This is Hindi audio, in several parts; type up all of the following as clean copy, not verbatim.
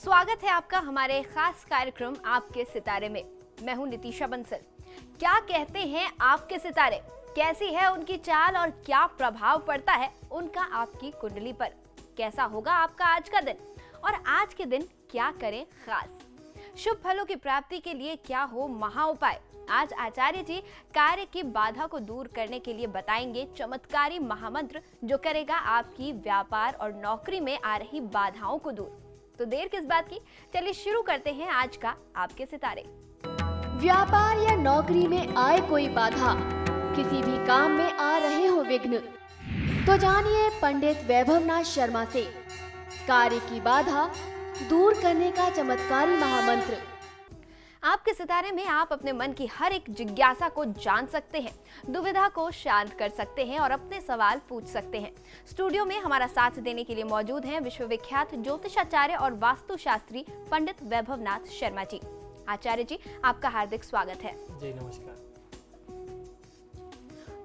स्वागत है आपका हमारे खास कार्यक्रम आपके सितारे में। मैं हूं नितिशा बंसल। क्या कहते हैं आपके सितारे, कैसी है उनकी चाल और क्या प्रभाव पड़ता है उनका आपकी कुंडली पर? कैसा होगा आपका आज का दिन और आज के दिन क्या करें खास? शुभ फलों की प्राप्ति के लिए क्या हो महा उपाय? आज आचार्य जी कार्य की बाधा को दूर करने के लिए बताएंगे चमत्कारी महामंत्र जो करेगा आपकी व्यापार और नौकरी में आ रही बाधाओं को दूर। तो देर किस बात की, चलिए शुरू करते हैं आज का आपके सितारे। व्यापार या नौकरी में आए कोई बाधा, किसी भी काम में आ रहे हो विघ्न, तो जानिए पंडित वैभवनाथ शर्मा से कार्य की बाधा दूर करने का चमत्कारी महामंत्र। आपके सितारे में आप अपने मन की हर एक जिज्ञासा को जान सकते हैं, दुविधा को शांत कर सकते हैं और अपने सवाल पूछ सकते हैं। स्टूडियो में हमारा साथ देने के लिए मौजूद हैं विश्वविख्यात ज्योतिषाचार्य और वास्तुशास्त्री पंडित वैभवनाथ शर्मा जी। आचार्य जी, आपका हार्दिक स्वागत है। जी नमस्कार।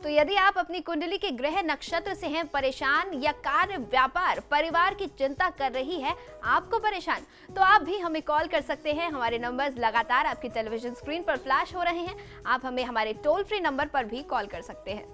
तो यदि आप अपनी कुंडली के ग्रह नक्षत्र से हैं परेशान या कार्य व्यापार परिवार की चिंता कर रही है आपको परेशान, तो आप भी हमें कॉल कर सकते हैं। हमारे नंबर्स लगातार आपकी टेलीविजन स्क्रीन पर फ्लैश हो रहे हैं। आप हमें हमारे टोल फ्री नंबर पर भी कॉल कर सकते हैं।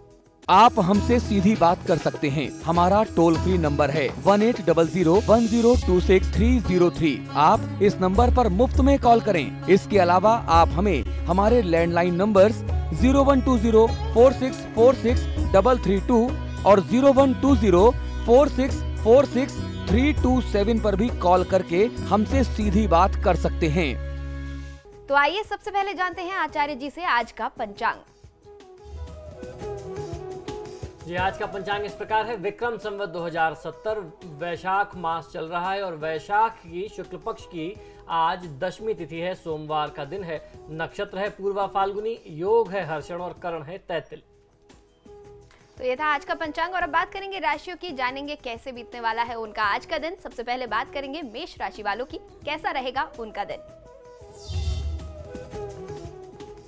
आप हमसे सीधी बात कर सकते हैं। हमारा टोल फ्री नंबर है 180010263003। आप इस नंबर पर मुफ्त में कॉल करें। इसके अलावा आप हमें हमारे लैंडलाइन नंबर्स 012046463332 और 012046463327 पर भी कॉल करके हमसे सीधी बात कर सकते हैं। तो आइए सबसे पहले जानते हैं आचार्य जी से आज का पंचांग। जी आज का पंचांग इस प्रकार है। विक्रम संवत 2070 वैशाख मास चल रहा है और वैशाख की शुक्ल पक्ष की आज दशमी तिथि है। सोमवार का दिन है। नक्षत्र है पूर्वा फाल्गुनी, योग है हर्षण और करण है तैतिल। तो ये था आज का पंचांग और अब बात करेंगे राशियों की, जानेंगे कैसे बीतने वाला है उनका आज का दिन। सबसे पहले बात करेंगे मेष राशि वालों की, कैसा रहेगा उनका दिन।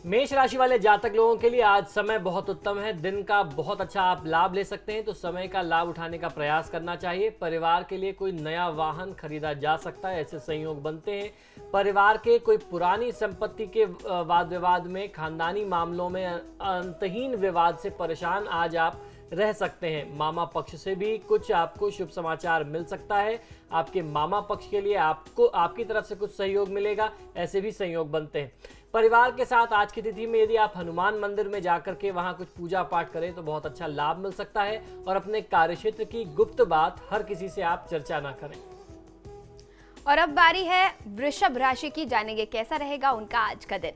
मेष राशि वाले जातक लोगों के लिए आज समय बहुत उत्तम है। दिन का बहुत अच्छा आप लाभ ले सकते हैं, तो समय का लाभ उठाने का प्रयास करना चाहिए। परिवार के लिए कोई नया वाहन खरीदा जा सकता है, ऐसे संयोग बनते हैं। परिवार के कोई पुरानी संपत्ति के वाद विवाद में, खानदानी मामलों में अंतहीन विवाद से परेशान आज आप रह सकते हैं। मामा पक्ष से भी कुछ आपको शुभ समाचार मिल सकता है। आपके मामा पक्ष के लिए आपको आपकी तरफ से कुछ सहयोग मिलेगा, ऐसे भी संयोग बनते हैं। परिवार के साथ आज की तिथि में यदि आप हनुमान मंदिर में जाकर के वहां कुछ पूजा पाठ करें तो बहुत अच्छा लाभ मिल सकता है। और अपने कार्यक्षेत्र की गुप्त बात हर किसी से आप चर्चा ना करें। और अब बारी है वृषभ राशि की, जानेंगे कैसा रहेगा उनका आज का दिन।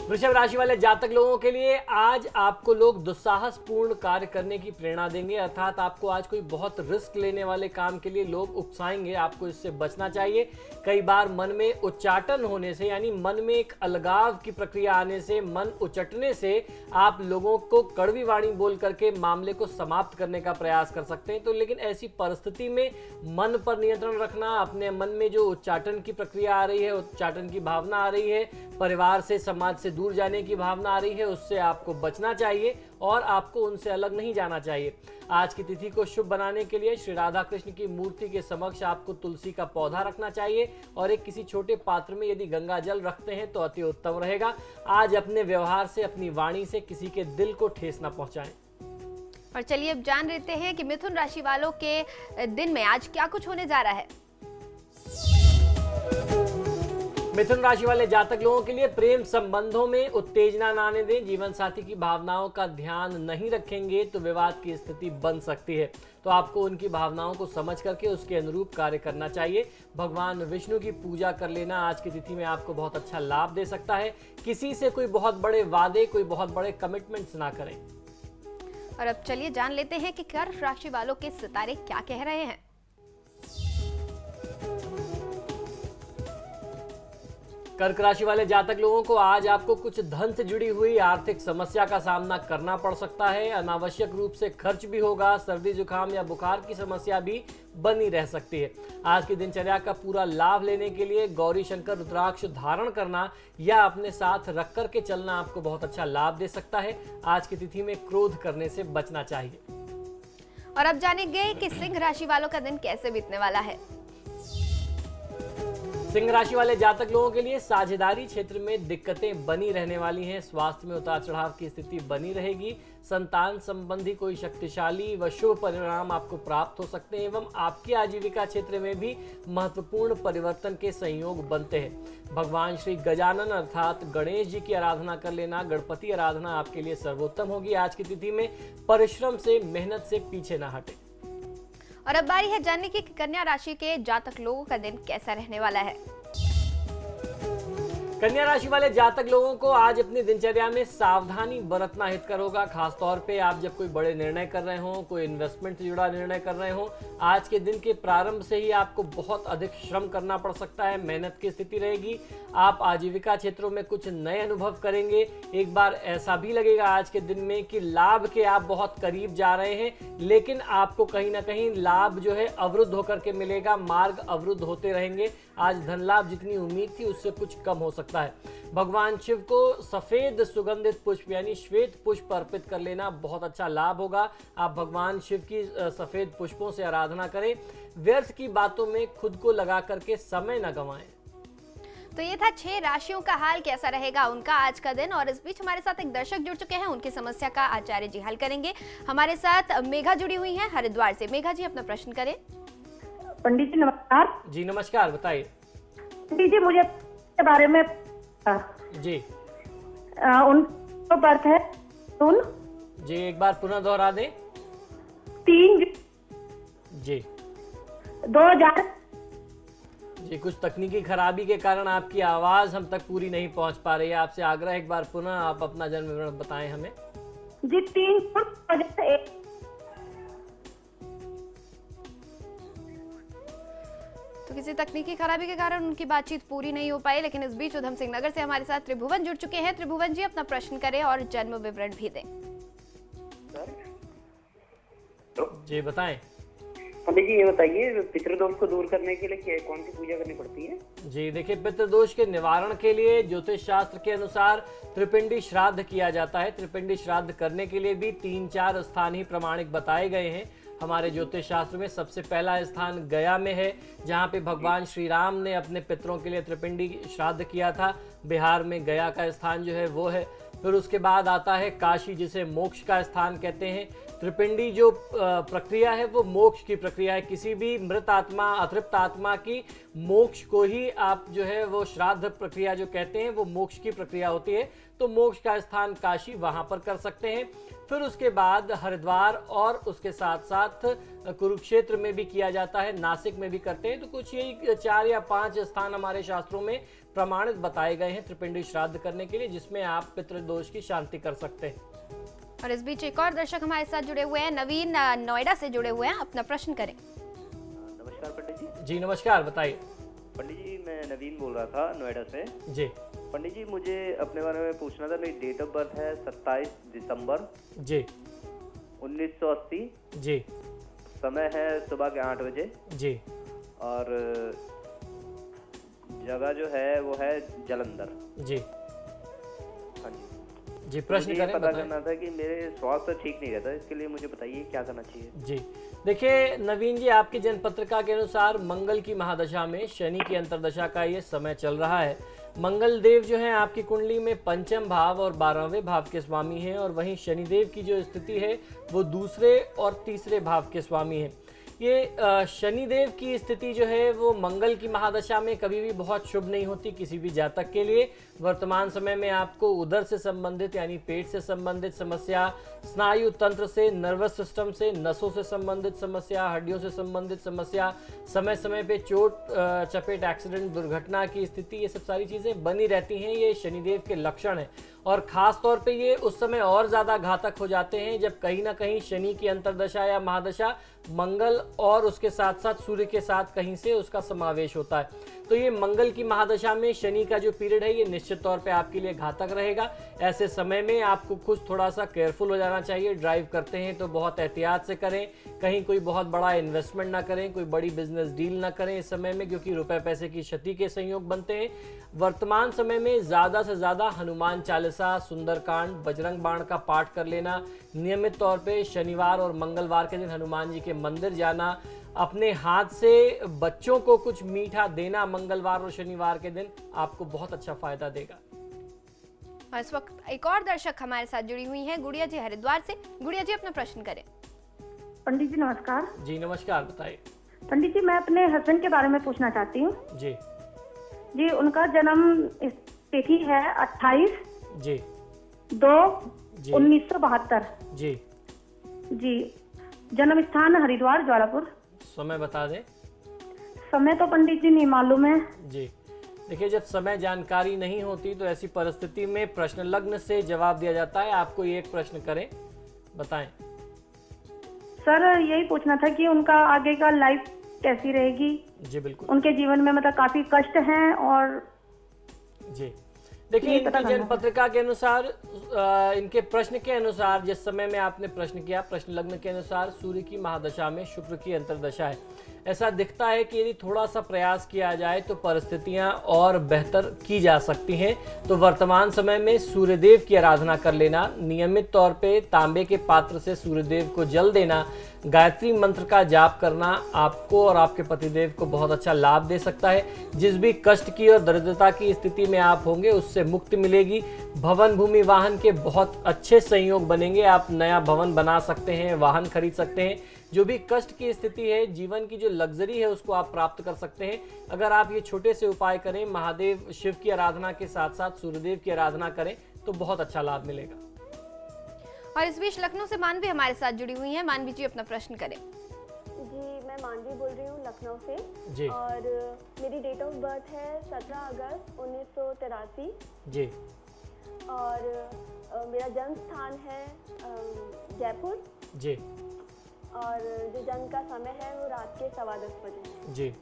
वृषभ राशि वाले जातक लोगों के लिए आज आपको लोग दुस्साहस पूर्ण कार्य करने की प्रेरणा देंगे, अर्थात आपको आज कोई बहुत रिस्क लेने वाले काम के लिए लोग उकसाएंगे। आपको इससे बचना चाहिए। कई बार मन में उच्चाटन होने से, यानी मन में एक अलगाव की प्रक्रिया आने से, मन उचटने से आप लोगों को कड़वी वाणी बोल करके मामले को समाप्त करने का प्रयास कर सकते हैं। तो लेकिन ऐसी परिस्थिति में मन पर नियंत्रण रखना, अपने मन में जो उच्चाटन की प्रक्रिया आ रही है, उच्चाटन की भावना आ रही है, परिवार से समाज से दूर जाने की भावना आ रही है, उससे आपको बचना चाहिए और आपको उनसे अलग नहीं जाना चाहिए। आज की तिथि को शुभ बनाने के लिए श्री राधा कृष्ण की मूर्ति के समक्ष आपको तुलसी का पौधा रखना चाहिए और एक किसी छोटे पात्र में यदि गंगा जल रखते हैं तो अति उत्तम रहेगा। आज अपने व्यवहार से, अपनी वाणी से किसी के दिल को ठेस न पहुंचाएं। और चलिए अब जान लेते हैं कि मिथुन राशि वालों के दिन में आज क्या कुछ होने जा रहा है। मिथुन राशि वाले जातक लोगों के लिए प्रेम संबंधों में उत्तेजना न आने दें। जीवन साथी की भावनाओं का ध्यान नहीं रखेंगे तो विवाद की स्थिति बन सकती है। तो आपको उनकी भावनाओं को समझ करके उसके अनुरूप कार्य करना चाहिए। भगवान विष्णु की पूजा कर लेना आज की तिथि में आपको बहुत अच्छा लाभ दे सकता है। किसी से कोई बहुत बड़े वादे, कोई बहुत बड़े कमिटमेंट्स ना करें। और अब चलिए जान लेते हैं कि कर्क राशि वालों के सितारे क्या कह रहे हैं। कर्क राशि वाले जातक लोगों को आज आपको कुछ धन से जुड़ी हुई आर्थिक समस्या का सामना करना पड़ सकता है। अनावश्यक रूप से खर्च भी होगा। सर्दी जुकाम या बुखार की समस्या भी बनी रह सकती है। आज की दिनचर्या का पूरा लाभ लेने के लिए गौरी शंकर रुद्राक्ष धारण करना या अपने साथ रख कर के चलना आपको बहुत अच्छा लाभ दे सकता है। आज की तिथि में क्रोध करने से बचना चाहिए। और अब जानेंगे कि सिंह राशि वालों का दिन कैसे बीतने वाला है। सिंह राशि वाले जातक लोगों के लिए साझेदारी क्षेत्र में दिक्कतें बनी रहने वाली हैं। स्वास्थ्य में उतार चढ़ाव की स्थिति बनी रहेगी। संतान संबंधी कोई शक्तिशाली व शुभ परिणाम आपको प्राप्त हो सकते हैं एवं आपकी आजीविका क्षेत्र में भी महत्वपूर्ण परिवर्तन के संयोग बनते हैं। भगवान श्री गजानन अर्थात गणेश जी की आराधना कर लेना, गणपति आराधना आपके लिए सर्वोत्तम होगी। आज की तिथि में परिश्रम से, मेहनत से पीछे ना हटे। और अब बारी है जानने की कि कन्या राशि के जातक लोगों का दिन कैसा रहने वाला है। कन्या राशि वाले जातक लोगों को आज अपनी दिनचर्या में सावधानी बरतना हितकर होगा। खासतौर पे आप जब कोई बड़े निर्णय कर रहे हो, कोई इन्वेस्टमेंट से जुड़ा निर्णय कर रहे हो, आज के दिन के प्रारंभ से ही आपको बहुत अधिक श्रम करना पड़ सकता है। मेहनत की स्थिति रहेगी। आप आजीविका क्षेत्रों में कुछ नए अनुभव करेंगे। एक बार ऐसा भी लगेगा आज के दिन में कि लाभ के आप बहुत करीब जा रहे हैं, लेकिन आपको कहीं ना कहीं लाभ जो है अवरुद्ध होकर के मिलेगा। मार्ग अवरुद्ध होते रहेंगे। आज धन लाभ जितनी उम्मीद थी उससे कुछ कम हो सकता है। भगवान शिव को सफेद सुगंधित पुष्प यानी श्वेत पुष्प अर्पित कर लेना बहुत अच्छा लाभ होगा। आप भगवान शिव की सफेद पुष्पों से आराधना करें। व्यर्थ की बातों में खुद को लगा करके समय न गंवाएं। तो ये था 6 राशियों का हाल कैसा रहेगा उनका आज का दिन। और इस बीच हमारे साथ एक दर्शक जुड़ चुके हैं, उनकी समस्या का आचार्य जी हल करेंगे। हमारे साथ मेघा जुड़ी हुई हैं हरिद्वार से। मेघा जी अपना प्रश्न करें। पंडित जी नमस्कार। जी नमस्कार, बताइए। पंडित जी मुझे के बारे में जी उनका बर्थ है सुन जी, एक बार पुनः दोहरा दें। 3 जी 2000। जी, कुछ तकनीकी खराबी के कारण आपकी आवाज हम तक पूरी नहीं पहुंच पा रही है। आपसे आग्रह एक बार पुनः आप अपना जन्म विवरण बताएं हमें। जी 3 तो किसी तकनीकी खराबी के कारण उनकी बातचीत पूरी नहीं हो पाई, लेकिन इस बीच उधम सिंह नगर से हमारे साथ त्रिभुवन जुड़ चुके हैं। त्रिभुवन जी अपना प्रश्न करें और जन्म विवरण भी दें। जी बताएं। पंडित जी ये बताइए, पितृदोष को दूर करने के लिए कौन सी पूजा करनी पड़ती है? जी देखिए, पितृदोष के निवारण के लिए ज्योतिष शास्त्र के अनुसार त्रिपिंडी श्राद्ध किया जाता है। त्रिपिंडी श्राद्ध करने के लिए भी 3-4 स्थान ही प्रमाणिक बताए गए हैं। हमारे ज्योतिष शास्त्र में सबसे पहला स्थान गया में है, जहाँ पे भगवान श्री राम ने अपने पितरों के लिए त्रिपिंडी श्राद्ध किया था। बिहार में गया का स्थान जो है वो है। फिर उसके बाद आता है काशी, जिसे मोक्ष का स्थान कहते हैं। त्रिपिंडी जो प्रक्रिया है वो मोक्ष की प्रक्रिया है। किसी भी मृत आत्मा, अतृप्त आत्मा की मोक्ष को ही आप जो है वो श्राद्ध प्रक्रिया जो कहते हैं वो मोक्ष की प्रक्रिया होती है। तो मोक्ष का स्थान काशी, वहां पर कर सकते हैं। फिर उसके बाद हरिद्वार और उसके साथ साथ कुरुक्षेत्र में भी किया जाता है, नासिक में भी करते हैं। तो कुछ यही 4 या 5 स्थान हमारे शास्त्रों में प्रमाणित बताए गए हैं त्रिपिंडी श्राद्ध करने के लिए, जिसमें आप पितृदोष की शांति कर सकते हैं। और इस बीच एक और दर्शक हमारे साथ जुड़े हुए हैं, नवीन नोएडा से जुड़े हुए हैं। अपना प्रश्न करें। नमस्कार पंडित जी। जी नमस्कार, बताइए। पंडित जी मैं नवीन बोल रहा था नोएडा से। जी पंडित जी मुझे अपने बारे में पूछना था। मेरी डेट ऑफ बर्थ है 27 दिसंबर जी 1980। जी समय है सुबह के 8 बजे। जी और जगह जो है वो है जलंधर। जी हाँ जी। जी प्रश्न मुझे करें, पता बताएं। करना था कि मेरे स्वास्थ्य ठीक नहीं रहता, इसके लिए मुझे बताइए क्या करना चाहिए। जी देखिए नवीन जी, आपकी जन्म पत्रिका के अनुसार मंगल की महादशा में शनि की अंतर्दशा का ये समय चल रहा है। मंगल देव जो है आपकी कुंडली में 5वें भाव और 12वें भाव के स्वामी हैं, और वहीं शनिदेव की जो स्थिति है वो 2 और 3 भाव के स्वामी हैं। ये शनिदेव की स्थिति जो है वो मंगल की महादशा में कभी भी बहुत शुभ नहीं होती किसी भी जातक के लिए। वर्तमान समय में आपको उदर से संबंधित यानी पेट से संबंधित समस्या, स्नायु तंत्र से, नर्वस सिस्टम से, नसों से संबंधित समस्या, हड्डियों से संबंधित समस्या, समय समय पे चोट चपेट, एक्सीडेंट, दुर्घटना की स्थिति, ये सब सारी चीज़ें बनी रहती हैं। ये शनिदेव के लक्षण हैं, और ख़ास तौर पे ये उस समय और ज़्यादा घातक हो जाते हैं जब कहीं ना कहीं शनि की अंतर्दशा या महादशा मंगल और उसके साथ साथ सूर्य के साथ कहीं से उसका समावेश होता है। तो ये मंगल की महादशा में शनि का जो पीरियड है ये निश्चित तौर पे आपके लिए घातक रहेगा। ऐसे समय में आपको कुछ थोड़ा सा केयरफुल हो जाना चाहिए। ड्राइव करते हैं तो बहुत एहतियात से करें, कहीं कोई बहुत बड़ा इन्वेस्टमेंट ना करें, कोई बड़ी बिजनेस डील ना करें इस समय में, क्योंकि रुपए पैसे की क्षति के संयोग बनते हैं। वर्तमान समय में ज़्यादा से ज़्यादा हनुमान चालीसा, सुंदरकांड, बजरंग बाण का पाठ कर लेना, नियमित तौर पे शनिवार और मंगलवार के दिन हनुमान जी के मंदिर जाना, अपने हाथ से बच्चों को कुछ मीठा देना मंगलवार और शनिवार के दिन आपको बहुत अच्छा फायदा देगा। और इस वक्त एक और दर्शक हमारे साथ जुड़ी हुई हैं, गुड़िया जी हरिद्वार से। गुड़िया जी अपना प्रश्न करें। पंडित जी नमस्कार। जी नमस्कार, बताइए। पंडित जी मैं अपने हस्बैंड के बारे में पूछना चाहती हूँ। जी जी उनका जन्म तिथि है 28/2/1972। जी जी जन्म स्थान हरिद्वार ज्वालापुर। समय बता दें। समय तो पंडित जी नहीं मालूम है। जी देखिए, जब समय जानकारी नहीं होती तो ऐसी परिस्थिति में प्रश्न लग्न से जवाब दिया जाता है। आपको ये एक प्रश्न करें, बताएं। सर यही पूछना था कि उनका आगे का लाइफ कैसी रहेगी। जी बिल्कुल। उनके जीवन में मतलब काफी कष्ट हैं और जी देखिए, इनकी जन्म पत्रिका के अनुसार इनके प्रश्न के अनुसार जिस समय में आपने प्रश्न किया, प्रश्न लग्न के अनुसार सूर्य की महादशा में शुक्र की अंतर्दशा है। ऐसा दिखता है कि यदि थोड़ा सा प्रयास किया जाए तो परिस्थितियां और बेहतर की जा सकती हैं। तो वर्तमान समय में सूर्यदेव की आराधना कर लेना, नियमित तौर पे तांबे के पात्र से सूर्यदेव को जल देना, गायत्री मंत्र का जाप करना आपको और आपके पतिदेव को बहुत अच्छा लाभ दे सकता है। जिस भी कष्ट की और दरिद्रता की स्थिति में आप होंगे उससे मुक्ति मिलेगी। भवन भूमि वाहन के बहुत अच्छे संयोग बनेंगे। आप नया भवन बना सकते हैं, वाहन खरीद सकते हैं। जो भी कष्ट की स्थिति है, जीवन की जो लग्जरी है उसको आप प्राप्त कर सकते हैं अगर आप ये छोटे से उपाय करें। महादेव शिव की आराधना के साथ साथ सूर्यदेव की आराधना करें तो बहुत अच्छा लाभ मिलेगा। और इस बीच लखनऊ से मानवी हमारे साथ जुड़ी हुई हैं। मानवी जी अपना प्रश्न करें। जी मैं मानवी बोल रही हूँ लखनऊ से। जी। और मेरी डेट ऑफ बर्थ है 17 अगस्त 1983। जी। और मेरा जन्म स्थान है जयपुर। जी। और जो जन्म का समय है वो रात के 10:15 बजे। जी।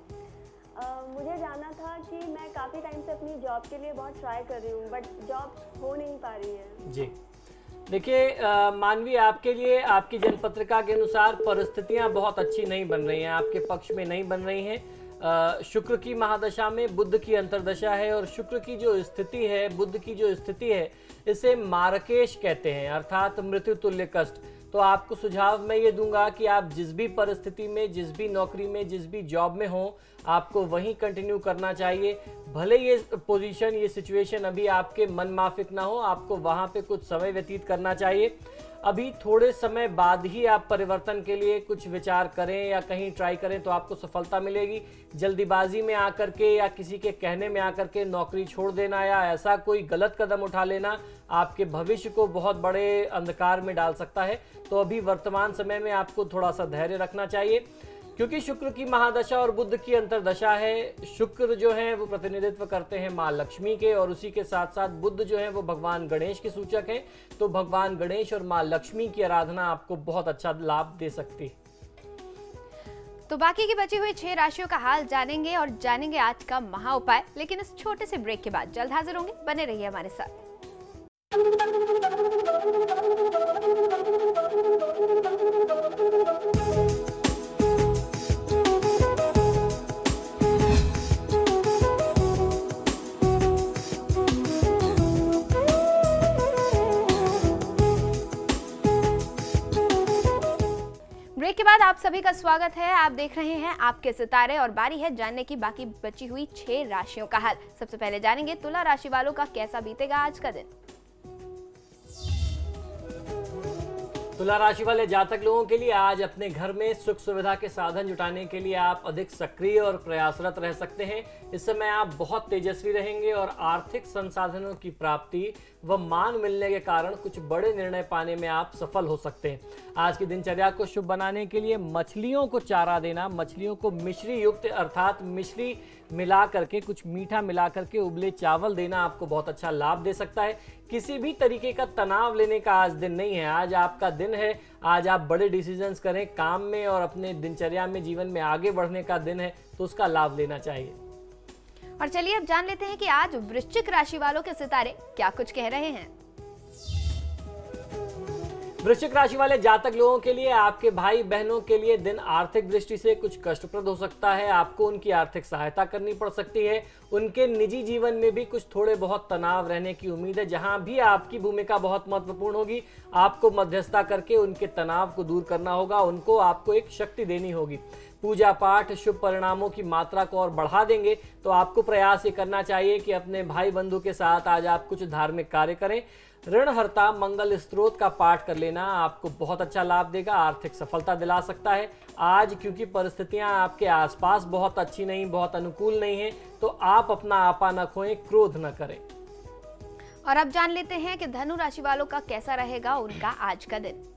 मुझे जानना था कि मैं काफ़ी टाइम से अपनी जॉब के लिए बहुत ट्राई कर रही हूँ बट जॉब हो नहीं पा रही है। जी देखिए मानवी, आपके लिए आपकी जन्म पत्रिका के अनुसार परिस्थितियां बहुत अच्छी नहीं बन रही हैं, आपके पक्ष में नहीं बन रही हैं। शुक्र की महादशा में बुध की अंतर्दशा है और शुक्र की जो स्थिति है, बुध की जो स्थिति है, इसे मारकेश कहते हैं, अर्थात मृत्यु तुल्य कष्ट। तो आपको सुझाव मैं ये दूंगा कि आप जिस भी परिस्थिति में, जिस भी नौकरी में, जिस भी जॉब में हो, आपको वहीं कंटिन्यू करना चाहिए। भले ये पोजीशन, ये सिचुएशन अभी आपके मन माफिक ना हो, आपको वहाँ पे कुछ समय व्यतीत करना चाहिए। अभी थोड़े समय बाद ही आप परिवर्तन के लिए कुछ विचार करें या कहीं ट्राई करें तो आपको सफलता मिलेगी। जल्दीबाजी में आकर के या किसी के कहने में आकर के नौकरी छोड़ देना या ऐसा कोई गलत कदम उठा लेना आपके भविष्य को बहुत बड़े अंधकार में डाल सकता है। तो अभी वर्तमान समय में आपको थोड़ा सा धैर्य रखना चाहिए क्योंकि शुक्र की महादशा और बुध की अंतर्दशा है। शुक्र जो है वो प्रतिनिधित्व करते हैं माँ लक्ष्मी के और उसी के साथ साथ बुध जो है वो भगवान गणेश के सूचक हैं। तो भगवान गणेश और माँ लक्ष्मी की आराधना आपको बहुत अच्छा लाभ दे सकती है। तो बाकी की बची हुई 6 राशियों का हाल जानेंगे और जानेंगे आज का महा उपाय, लेकिन इस छोटे से ब्रेक के बाद जल्द हाजिर होंगे। बने रहिए हमारे साथ। ब्रेक के बाद आप सभी का स्वागत है। आप देख रहे हैं आपके सितारे और बारी है जानने की बाकी बची हुई 6 राशियों का हाल। सबसे पहले जानेंगे तुला राशि वालों का कैसा बीतेगा आज का दिन। तुला राशि वाले जातक लोगों के लिए आज अपने घर में सुख सुविधा के साधन जुटाने के लिए आप अधिक सक्रिय और प्रयासरत रह सकते हैं। इस समय आप बहुत तेजस्वी रहेंगे और आर्थिक संसाधनों की प्राप्ति व मान मिलने के कारण कुछ बड़े निर्णय पाने में आप सफल हो सकते हैं। आज की दिनचर्या को शुभ बनाने के लिए मछलियों को चारा देना, मछलियों को मिश्री युक्त अर्थात मिश्री मिला करके, कुछ मीठा मिला करके उबले चावल देना आपको बहुत अच्छा लाभ दे सकता है। किसी भी तरीके का तनाव लेने का आज दिन नहीं है, आज आपका दिन है। आज आप बड़े डिसीजंस करें काम में और अपने दिनचर्या में, जीवन में आगे बढ़ने का दिन है, तो उसका लाभ लेना चाहिए। और चलिए अब जान लेते हैं कि आज वृश्चिक राशि वालों के सितारे क्या कुछ कह रहे हैं। वृश्चिक राशि वाले जातक लोगों के लिए आपके भाई बहनों के लिए दिन आर्थिक दृष्टि से कुछ कष्टप्रद हो सकता है। आपको उनकी आर्थिक सहायता करनी पड़ सकती है। उनके निजी जीवन में भी कुछ थोड़े बहुत तनाव रहने की उम्मीद है। जहां भी आपकी भूमिका बहुत महत्वपूर्ण होगी, आपको मध्यस्थता करके उनके तनाव को दूर करना होगा। उनको आपको एक शक्ति देनी होगी। पूजा पाठ शुभ परिणामों की मात्रा को और बढ़ा देंगे। तो आपको प्रयास ये करना चाहिए कि अपने भाई बंधु के साथ आज आप कुछ धार्मिक कार्य करें। ऋणहर्ता मंगल स्त्रोत का पाठ कर लेना आपको बहुत अच्छा लाभ देगा, आर्थिक सफलता दिला सकता है। आज क्योंकि परिस्थितियां आपके आसपास बहुत अच्छी नहीं, बहुत अनुकूल नहीं है, तो आप अपना आपा न खोएं, क्रोध न करें। और अब जान लेते हैं कि धनु राशि वालों का कैसा रहेगा उनका आज का दिन।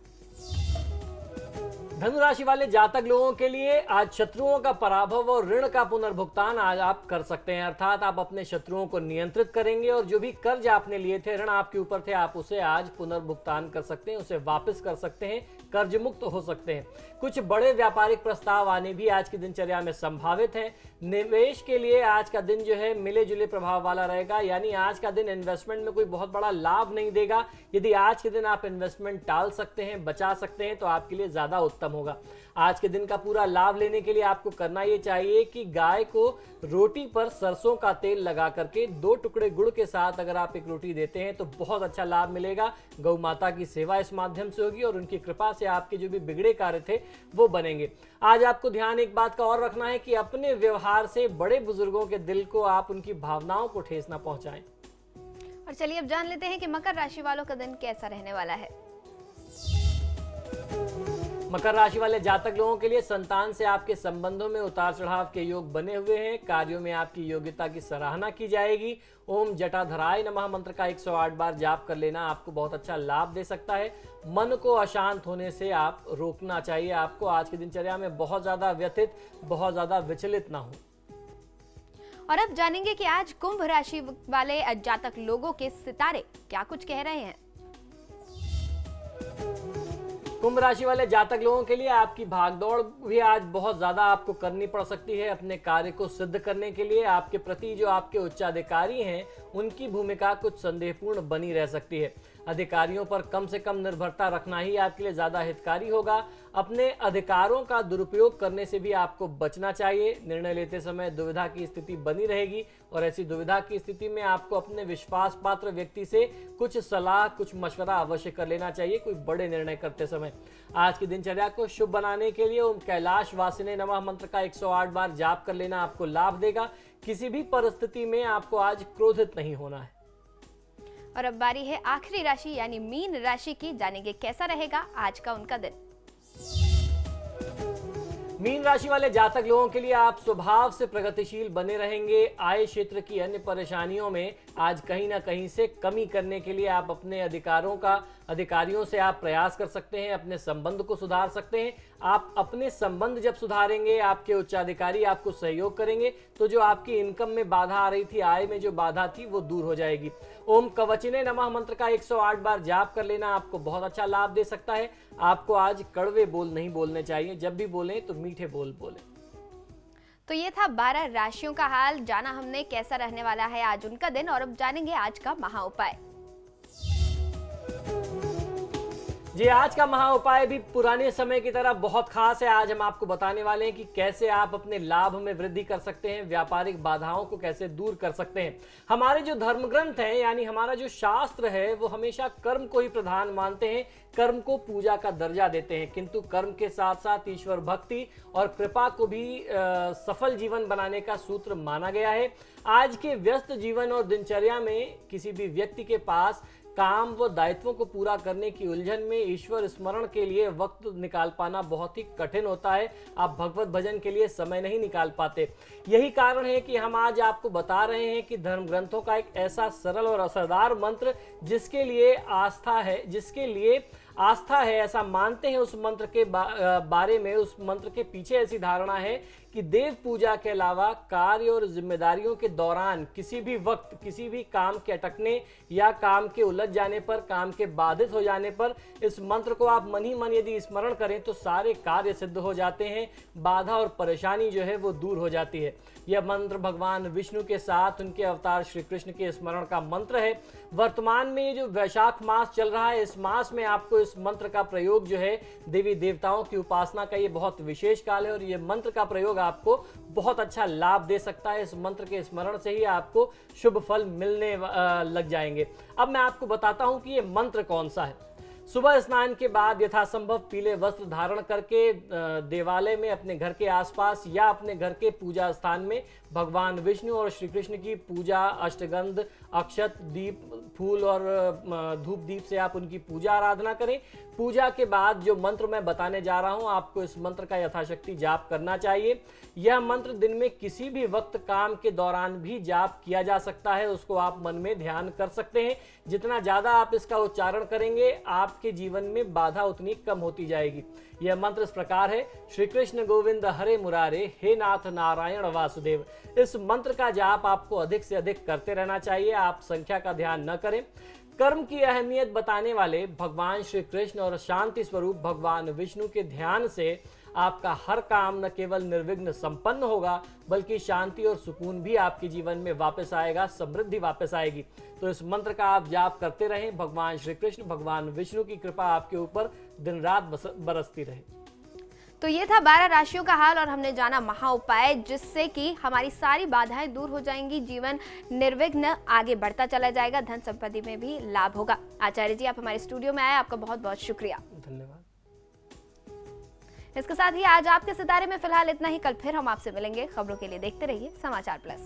धनु राशि वाले जातक लोगों के लिए आज शत्रुओं का पराभव और ऋण का पुनर्भुगतान आज आप कर सकते हैं। अर्थात आप अपने शत्रुओं को नियंत्रित करेंगे और जो भी कर्ज आपने लिए थे, ऋण आपके ऊपर थे, आप उसे आज पुनर्भुगतान कर सकते हैं, उसे वापस कर सकते हैं, कर्ज मुक्त हो सकते हैं। कुछ बड़े व्यापारिक प्रस्ताव आने भी आज की दिनचर्या में संभावित हैं। निवेश के लिए आज का दिन जो है मिले जुले प्रभाव वाला रहेगा, यानी आज का दिन इन्वेस्टमेंट में कोई बहुत बड़ा लाभ नहीं देगा। यदि आज के दिन आप इन्वेस्टमेंट टाल सकते हैं, बचा सकते हैं, तो आपके लिए ज्यादा उत्तम होगा। आज के दिन का पूरा लाभ लेने के लिए आपको करना ये चाहिए कि गाय को रोटी पर सरसों का तेल लगा करके 2 टुकड़े गुड़ के साथ अगर आप एक रोटी देते हैं तो बहुत अच्छा लाभ मिलेगा। गौ माता की सेवा इस माध्यम से होगी और उनकी कृपा से आपके जो भी बिगड़े कार्य थे वो बनेंगे। आज आपको ध्यान एक बात का और रखना है कि अपने व्यवहार से बड़े बुजुर्गों के दिल को आप उनकी भावनाओं को ठेस ना पहुंचाएं। और चलिए अब जान लेते हैं कि मकर राशि वालों का दिन कैसा रहने वाला है। मकर राशि वाले जातक लोगों के लिए संतान से आपके संबंधों में उतार चढ़ाव के योग बने हुए हैं। कार्यों में आपकी योग्यता की सराहना की जाएगी। ओम जटाधराय नमः मंत्र का 108 बार जाप कर लेना आपको बहुत अच्छा लाभ दे सकता है। मन को अशांत होने से आप रोकना चाहिए। आपको आज की दिनचर्या में बहुत ज्यादा व्यथित, बहुत ज्यादा विचलित ना हो। और अब जानेंगे कि आज कुंभ राशि वाले जातक लोगों के सितारे क्या कुछ कह रहे हैं। कुंभ राशि वाले जातक लोगों के लिए आपकी भागदौड़ भी आज बहुत ज्यादा आपको करनी पड़ सकती है। अपने कार्य को सिद्ध करने के लिए आपके प्रति जो आपके उच्चाधिकारी हैं उनकी भूमिका कुछ संदेहपूर्ण बनी रह सकती है। अधिकारियों पर कम से कम निर्भरता रखना ही आपके लिए ज्यादा हितकारी होगा। अपने अधिकारों का दुरुपयोग करने से भी आपको बचना चाहिए। निर्णय लेते समय दुविधा की स्थिति बनी रहेगी और ऐसी दुविधा की स्थिति में आपको अपने विश्वास पात्र व्यक्ति से कुछ सलाह, कुछ मशवरा अवश्य कर लेना चाहिए कोई बड़े निर्णय करते समय। आज की दिनचर्या को शुभ बनाने के लिए ओम कैलाश वासिने नमः मंत्र का 108 बार जाप कर लेना आपको लाभ देगा। किसी भी परिस्थिति में आपको आज क्रोधित नहीं होना है। और अब बारी है आखिरी राशि यानी मीन राशि की। जानेंगे कैसा रहेगा आज का उनका दिन। मीन राशि वाले जातक लोगों के लिए आप स्वभाव से प्रगतिशील बने रहेंगे। आय क्षेत्र की अन्य परेशानियों में आज कहीं ना कहीं से कमी करने के लिए आप अपने अधिकारियों से आप प्रयास कर सकते हैं, अपने संबंध को सुधार सकते हैं। आप अपने संबंध जब सुधारेंगे, आपके उच्चाधिकारी आपको सहयोग करेंगे, तो जो आपकी इनकम में बाधा आ रही थी, आय में जो बाधा थी, वो दूर हो जाएगी। ओम कवचिने नमः मंत्र का 108 बार जाप कर लेना आपको बहुत अच्छा लाभ दे सकता है। आपको आज कड़वे बोल नहीं बोलने चाहिए, जब भी बोलें तो मीठे बोल बोलें। तो ये था 12 राशियों का हाल। जाना हमने कैसा रहने वाला है आज उनका दिन। और अब जानेंगे आज का महा उपाय। जी, आज का महा उपाय भी पुराने समय की तरह बहुत खास है। आज हम आपको बताने वाले हैं कि कैसे आप अपने लाभ में वृद्धि कर सकते हैं, व्यापारिक बाधाओं को कैसे दूर कर सकते हैं। हमारे जो धर्म ग्रंथ हैं, यानी हमारा जो शास्त्र है, वो हमेशा कर्म को ही प्रधान मानते हैं, कर्म को पूजा का दर्जा देते हैं, किंतु कर्म के साथ साथ ईश्वर भक्ति और कृपा को भी सफल जीवन बनाने का सूत्र माना गया है। आज के व्यस्त जीवन और दिनचर्या में किसी भी व्यक्ति के पास काम व दायित्वों को पूरा करने की उलझन में ईश्वर स्मरण के लिए वक्त निकाल पाना बहुत ही कठिन होता है। आप भगवत भजन के लिए समय नहीं निकाल पाते। यही कारण है कि हम आज आपको बता रहे हैं कि धर्म ग्रंथों का एक ऐसा सरल और असरदार मंत्र जिसके लिए आस्था है, ऐसा मानते हैं। उस मंत्र के बारे में, उस मंत्र के पीछे ऐसी धारणा है कि देव पूजा के अलावा कार्य और जिम्मेदारियों के दौरान किसी भी वक्त किसी भी काम के अटकने या काम के उलझ जाने पर, काम के बाधित हो जाने पर इस मंत्र को आप मन ही मन यदि स्मरण करें तो सारे कार्य सिद्ध हो जाते हैं। बाधा और परेशानी जो है वो दूर हो जाती है। यह मंत्र भगवान विष्णु के साथ उनके अवतार श्री कृष्ण के स्मरण का मंत्र है। वर्तमान में ये जो वैशाख मास चल रहा है, इस मास में आपको इस मंत्र का प्रयोग जो है देवी देवताओं की उपासना का ये बहुत विशेष काल है और ये मंत्र का प्रयोग आपको बहुत अच्छा लाभ दे सकता है। इस मंत्र के स्मरण से ही आपको शुभ फल मिलने लग जाएंगे। अब मैं आपको बताता हूं कि ये मंत्र कौन सा है। सुबह स्नान के बाद यथासंभव पीले वस्त्र धारण करके देवालय में अपने घर के आसपास या अपने घर के पूजा स्थान में भगवान विष्णु और श्री कृष्ण की पूजा, अष्टगंध, अक्षत, दीप, फूल और धूप दीप से आप उनकी पूजा आराधना करें। पूजा के बाद जो मंत्र मैं बताने जा रहा हूं, आपको इस मंत्र का यथाशक्ति जाप करना चाहिए। यह मंत्र दिन में किसी भी वक्त काम के दौरान भी जाप किया जा सकता है, उसको आप मन में ध्यान कर सकते हैं। जितना ज्यादा आप इसका उच्चारण करेंगे आपके जीवन में बाधा उतनी कम होती जाएगी। यह मंत्र इस प्रकार है, श्री कृष्ण गोविंद हरे मुरारे, हे नाथ नारायण वासुदेव। इस मंत्र का जाप आपको अधिक से अधिक करते रहना चाहिए, आप संख्या का ध्यान न करें। कर्म की अहमियत बताने वाले भगवान श्री कृष्ण और शांति स्वरूप भगवान विष्णु के ध्यान से आपका हर काम न केवल निर्विघ्न संपन्न होगा बल्कि शांति और सुकून भी आपके जीवन में वापस आएगा, समृद्धि वापस आएगी। तो इस मंत्र का आप जाप करते रहें। भगवान श्री कृष्ण, भगवान विष्णु की कृपा आपके ऊपर दिन रात बरसती रहे। तो ये था 12 राशियों का हाल और हमने जाना महा उपाय जिससे कि हमारी सारी बाधाएं दूर हो जाएंगी, जीवन निर्विघ्न आगे बढ़ता चला जाएगा, धन संपत्ति में भी लाभ होगा। आचार्य जी, आप हमारे स्टूडियो में आए, आपका बहुत बहुत शुक्रिया। धन्यवाद। इसके साथ ही आज आपके सितारे में फिलहाल इतना ही। कल फिर हम आपसे मिलेंगे। खबरों के लिए देखते रहिए समाचार प्लस।